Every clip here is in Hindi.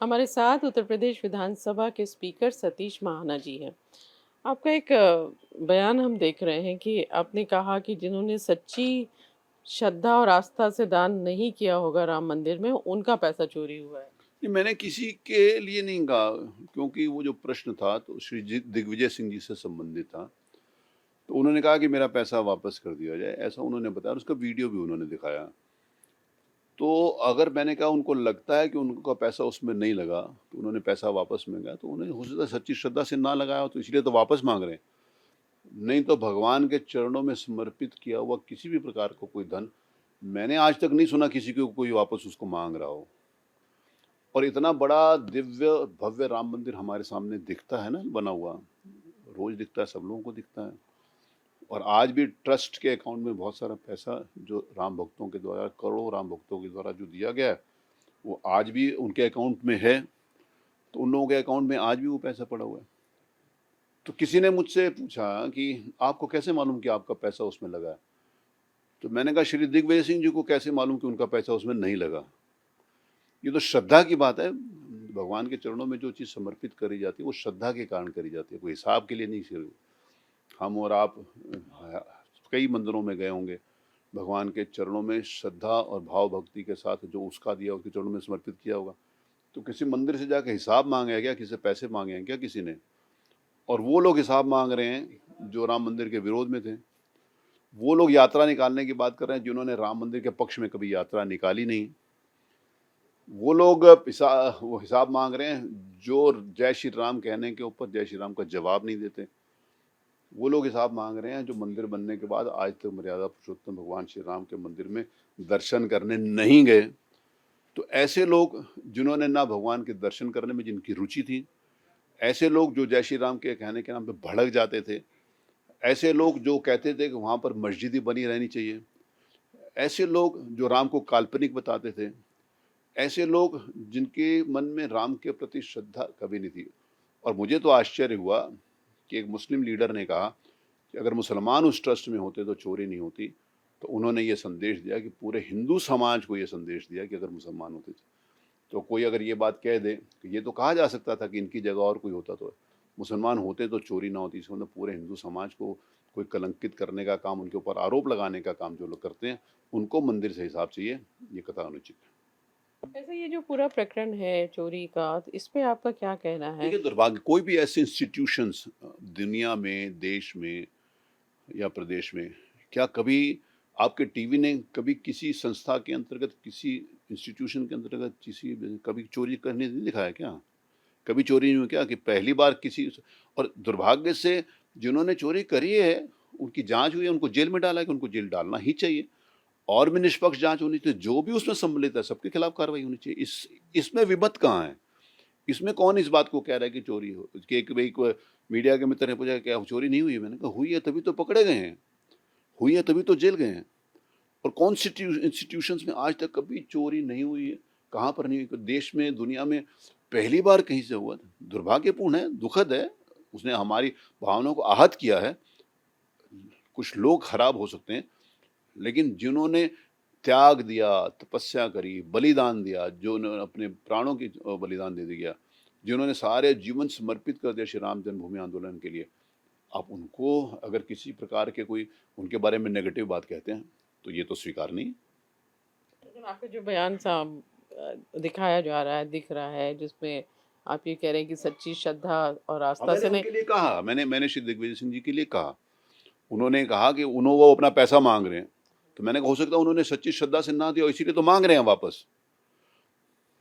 हमारे साथ उत्तर प्रदेश विधानसभा के स्पीकर सतीश महाना जी हैं। आपका एक बयान हम देख रहे हैं कि आपने कहा कि जिन्होंने सच्ची श्रद्धा और आस्था से दान नहीं किया होगा राम मंदिर में, उनका पैसा चोरी हुआ है। नहीं, मैंने किसी के लिए नहीं कहा, क्योंकि वो जो प्रश्न था तो श्री दिग्विजय सिंह जी से संबंधित था। तो उन्होंने कहा कि मेरा पैसा वापस कर दिया जाए, ऐसा उन्होंने बताया। उसका वीडियो भी उन्होंने दिखाया। तो अगर मैंने कहा उनको लगता है कि उनका पैसा उसमें नहीं लगा, तो उन्होंने पैसा वापस मांगा, तो उन्हें हो सकता है सच्ची श्रद्धा से ना लगाया हो, तो इसलिए तो वापस मांग रहे हैं। नहीं तो भगवान के चरणों में समर्पित किया हुआ किसी भी प्रकार का कोई धन मैंने आज तक नहीं सुना किसी को कोई वापस उसको मांग रहा हो। और इतना बड़ा दिव्य भव्य राम मंदिर हमारे सामने दिखता है ना, बना हुआ, रोज दिखता है, सब लोगों को दिखता है। और आज भी ट्रस्ट के अकाउंट में बहुत सारा पैसा जो राम भक्तों के द्वारा, करोड़ों राम भक्तों के द्वारा जो दिया गया है, वो आज भी उनके अकाउंट में है। तो उन लोगों के अकाउंट में आज भी वो पैसा पड़ा हुआ है। तो किसी ने मुझसे पूछा कि आपको कैसे मालूम कि आपका पैसा उसमें लगा है? तो मैंने कहा श्री दिग्विजय सिंह जी को कैसे मालूम कि उनका पैसा उसमें नहीं लगा? ये तो श्रद्धा की बात है। भगवान के चरणों में जो चीज़ समर्पित करी जाती है वो श्रद्धा के कारण करी जाती है, कोई हिसाब के लिए नहीं। हम और आप कई मंदिरों में गए होंगे, भगवान के चरणों में श्रद्धा और भाव भक्ति के साथ जो उसका दिया उसके चरणों में समर्पित किया होगा। तो किसी मंदिर से जाकर हिसाब मांगे हैं क्या? किसी से पैसे मांगे हैं क्या किसी ने? और वो लोग हिसाब मांग रहे हैं जो राम मंदिर के विरोध में थे। वो लोग यात्रा निकालने की बात कर रहे हैं जिन्होंने राम मंदिर के पक्ष में कभी यात्रा निकाली नहीं। वो लोग वो हिसाब मांग रहे हैं जो जय श्री राम कहने के ऊपर जय श्री राम का जवाब नहीं देते। वो लोग हिसाब मांग रहे हैं जो मंदिर बनने के बाद आज तक मर्यादा पुरुषोत्तम भगवान श्री राम के मंदिर में दर्शन करने नहीं गए। तो ऐसे लोग जिन्होंने ना भगवान के दर्शन करने में जिनकी रुचि थी, ऐसे लोग जो जय श्री राम के कहने के नाम पे भड़क जाते थे, ऐसे लोग जो कहते थे कि वहाँ पर मस्जिद ही बनी रहनी चाहिए, ऐसे लोग जो राम को काल्पनिक बताते थे, ऐसे लोग जिनके मन में राम के प्रति श्रद्धा कभी नहीं थी। और मुझे तो आश्चर्य हुआ कि एक मुस्लिम लीडर ने कहा कि अगर मुसलमान उस ट्रस्ट में होते तो चोरी नहीं होती। तो उन्होंने ये संदेश दिया कि पूरे हिंदू समाज को ये संदेश दिया कि अगर मुसलमान होते तो कोई अगर ये बात कह दे कि ये तो कहा जा सकता था कि इनकी जगह और कोई होता तो मुसलमान होते तो चोरी ना होती। इसमें पूरे हिंदू समाज को कोई कलंकित करने का काम, उनके ऊपर आरोप लगाने का काम जो लोग करते हैं, उनको मंदिर से हिसाब चाहिए। ये कथा अनुचित है। ऐसे ये जो पूरा प्रकरण है चोरी का, तो इस पे आपका क्या कहना है? देखिए, दुर्भाग्य कोई भी ऐसे इंस्टीट्यूशंस दुनिया में, देश में या प्रदेश में, क्या कभी आपके टीवी ने कभी किसी संस्था के अंतर्गत, किसी इंस्टीट्यूशन के अंतर्गत किसी कभी चोरी करने नहीं दिखाया क्या? कभी चोरी नहीं हुई क्या? कि पहली बार किसी। और दुर्भाग्य से जिन्होंने चोरी करी है उनकी जांच हुई है, उनको जेल में डाला है कि उनको जेल डालना ही चाहिए। और भी निष्पक्ष जांच होनी चाहिए। जो भी उसमें सम्मिलित है सबके खिलाफ कार्रवाई होनी चाहिए। इसमें विमत कहाँ है? इसमें कौन इस बात को कह रहा है कि चोरी हो? कि एक मीडिया के मित्र ने पूछा क्या चोरी नहीं हुई है? मैंने कहा हुई है, तभी तो पकड़े गए हैं। हुई है तभी तो जेल गए हैं। और कौन सी इंस्टीट्यूशंस में आज तक कभी चोरी नहीं हुई है? कहाँ पर नहीं हुई? देश में, दुनिया में पहली बार कहीं से हुआ था। दुर्भाग्यपूर्ण है, दुखद है। उसने हमारी भावनाओं को आहत किया है। कुछ लोग खराब हो सकते हैं, लेकिन जिन्होंने त्याग दिया, तपस्या करी, बलिदान दिया, जो अपने प्राणों की बलिदान दे दिया, जिन्होंने सारे जीवन समर्पित कर दिया श्री राम जन्मभूमि आंदोलन के लिए, आप उनको अगर किसी प्रकार के कोई उनके बारे में नेगेटिव बात कहते हैं तो ये तो स्वीकार नहीं। लेकिन आपका जो बयान दिखाया जा रहा है, दिख रहा है, जिसमें आप ये कह रहे हैं कि सच्ची श्रद्धा और हाँ, आस्था मैंने से नहीं। उनके लिए कहा, मैंने श्री दिग्विजय सिंह जी के लिए कहा। उन्होंने कहा कि उन्होंने वो अपना पैसा मांग रहे हैं। तो मैंने कहा हो सकता है उन्होंने सच्ची श्रद्धा से ना दिया, इसीलिए तो मांग रहे हैं वापस।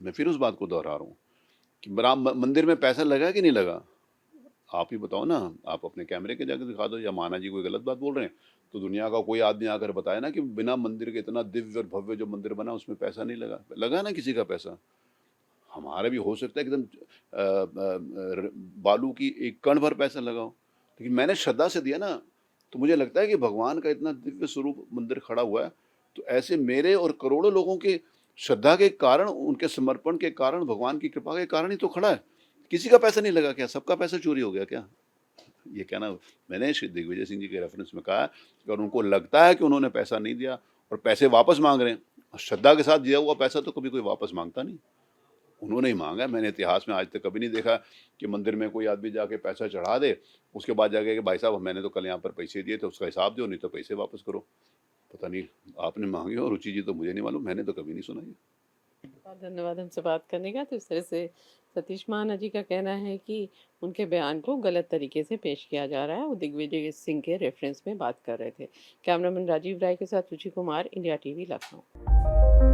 मैं फिर उस बात को दोहरा रहा हूँ कि राम मंदिर में पैसा लगा कि नहीं लगा? आप ही बताओ ना। आप अपने कैमरे के जाकर दिखा दो, या माना जी कोई गलत बात बोल रहे हैं तो दुनिया का कोई आदमी आकर बताए ना कि बिना मंदिर के इतना दिव्य और भव्य जो मंदिर बना उसमें पैसा नहीं लगा। लगा ना किसी का पैसा? हमारा भी हो सकता है एकदम बालू की एक कण भर पैसा लगाओ, लेकिन मैंने श्रद्धा से दिया ना। तो मुझे लगता है कि भगवान का इतना दिव्य स्वरूप मंदिर खड़ा हुआ है, तो ऐसे मेरे और करोड़ों लोगों के श्रद्धा के कारण, उनके समर्पण के कारण, भगवान की कृपा के कारण ही तो खड़ा है। किसी का पैसा नहीं लगा क्या? सबका पैसा चोरी हो गया क्या? ये कहना मैंने श्री दिग्विजय सिंह जी के रेफरेंस में कहा। अगर उनको लगता है कि उन्होंने पैसा नहीं दिया और पैसे वापस मांग रहे हैं, और श्रद्धा के साथ दिया हुआ पैसा तो कभी कोई वापस मांगता नहीं। उन्होंने ही मांगा है। मैंने इतिहास में आज तक कभी नहीं देखा कि मंदिर में कोई आदमी जाके पैसा चढ़ा दे, उसके बाद जाके कि भाई साहब मैंने तो कल यहाँ पर पैसे दिए थे, उसका हिसाब दो, नहीं तो पैसे वापस करो। पता नहीं आपने मांगे हो रुचि जी, तो मुझे नहीं मालूम, मैंने तो कभी नहीं सुना ये। बहुत धन्यवाद हमसे बात करने का। तो इस तरह से सतीश महाना जी का कहना है कि उनके बयान को गलत तरीके से पेश किया जा रहा है। वो दिग्विजय सिंह के रेफरेंस में बात कर रहे थे। कैमरामैन राजीव राय के साथ रुचि कुमार, इंडिया टीवी, लखनऊ।